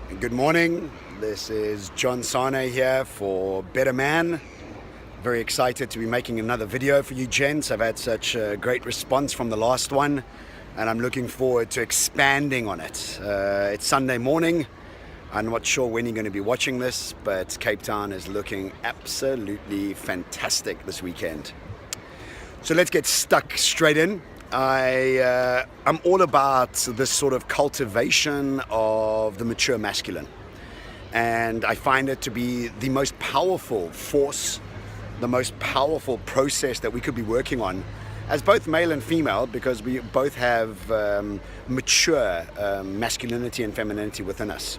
Good morning. This is John Sane here for Better Man. Very excited to be making another video for you gents. I've had such a great response from the last one and I'm looking forward to expanding on it. It's Sunday morning. I'm not sure when you're going to be watching this, but Cape Town is looking absolutely fantastic this weekend. So let's get stuck straight in. I'm all about this sort of cultivation of the mature masculine, and I find it to be the most powerful force, the most powerful process that we could be working on as both male and female, because we both have mature masculinity and femininity within us.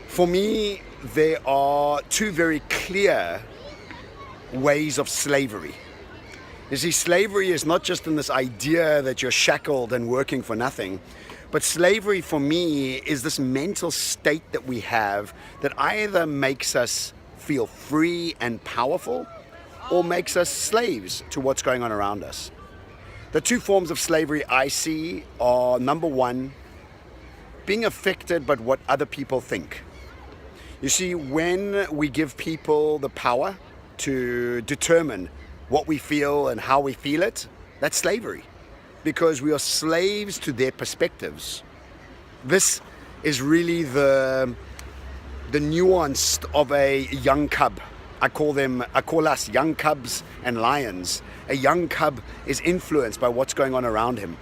For me, there are two very clear ways of slavery. You see, slavery is not just in this idea that you're shackled and working for nothing, but slavery for me is this mental state that we have that either makes us feel free and powerful or makes us slaves to what's going on around us. The two forms of slavery I see are, number one, being affected by what other people think. You see, when we give people the power to determine what we feel and how we feel it, that's slavery, because we are slaves to their perspectives. This is really the nuance of a young cub. I call us young cubs and lions. A young cub is influenced by what's going on around him.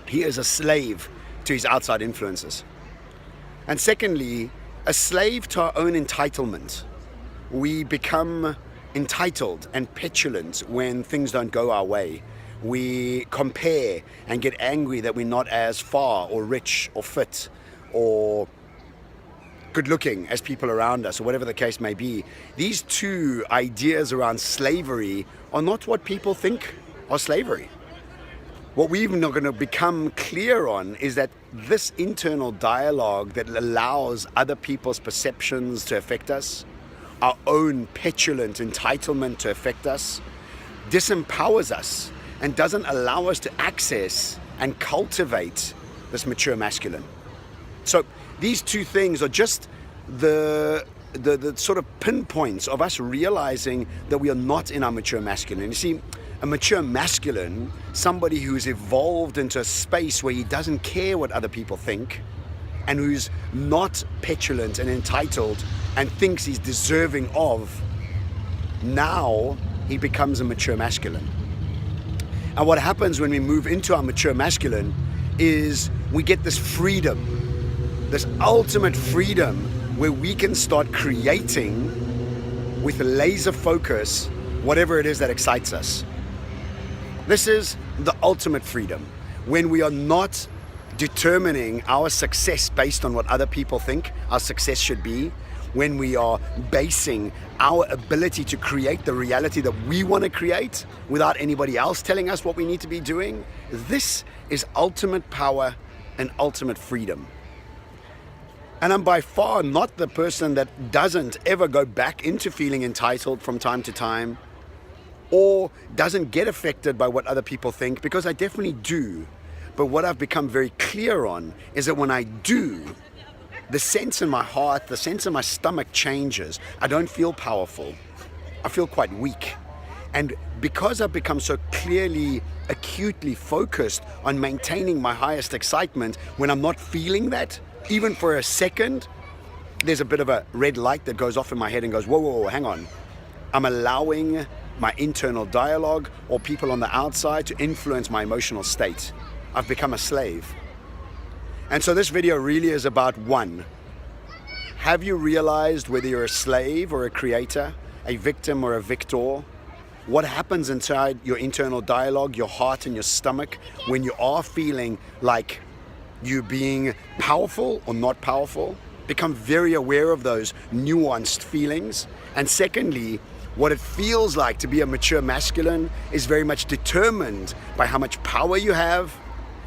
He is a slave to his outside influences. And secondly, a slave to our own entitlement. We become entitled and petulant when things don't go our way. We compare and get angry that we're not as far or rich or fit or good looking as people around us, or whatever the case may be. These two ideas around slavery are not what people think are slavery. What we're not going to become clear on is that this internal dialogue that allows other people's perceptions to affect us, our own petulant entitlement to affect us, disempowers us and doesn't allow us to access and cultivate this mature masculine. So these two things are just the sort of pinpoints of us realizing that we are not in our mature masculine. You see, a mature masculine, somebody who's evolved into a space where he doesn't care what other people think, and who's not petulant and entitled and thinks he's deserving of, now he becomes a mature masculine. And what happens when we move into our mature masculine is we get this freedom, this ultimate freedom, where we can start creating with laser focus whatever it is that excites us. This is the ultimate freedom, when we are not determining our success based on what other people think our success should be, when we are basing our ability to create the reality that we want to create without anybody else telling us what we need to be doing. This is ultimate power and ultimate freedom. And I'm by far not the person that doesn't ever go back into feeling entitled from time to time, or doesn't get affected by what other people think, because I definitely do. But what I've become very clear on is that when I do, the sense in my heart, the sense in my stomach changes. I don't feel powerful. I feel quite weak. And because I've become so clearly, acutely focused on maintaining my highest excitement, when I'm not feeling that, even for a second, there's a bit of a red light that goes off in my head and goes, whoa, whoa, whoa, hang on. I'm allowing my internal dialogue or people on the outside to influence my emotional state. I've become a slave. And so this video really is about, one, have you realized whether you're a slave or a creator, a victim or a victor? What happens inside your internal dialogue, your heart and your stomach, when you are feeling like you being powerful or not powerful? Become very aware of those nuanced feelings. And secondly, what it feels like to be a mature masculine is very much determined by how much power you have,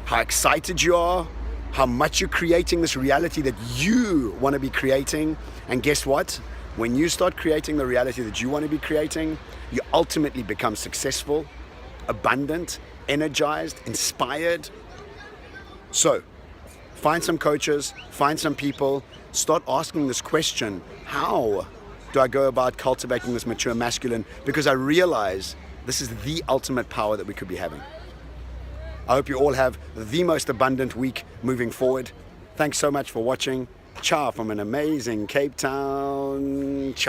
how excited you are, how much you're creating this reality that you want to be creating. And guess what? When you start creating the reality that you want to be creating, you ultimately become successful, abundant, energized, inspired. So Find some coaches, find some people, start asking this question, how do I go about cultivating this mature masculine? Because I realize this is the ultimate power that we could be having. I hope you all have the most abundant week moving forward. Thanks so much for watching. Ciao from an amazing Cape Town. Ciao.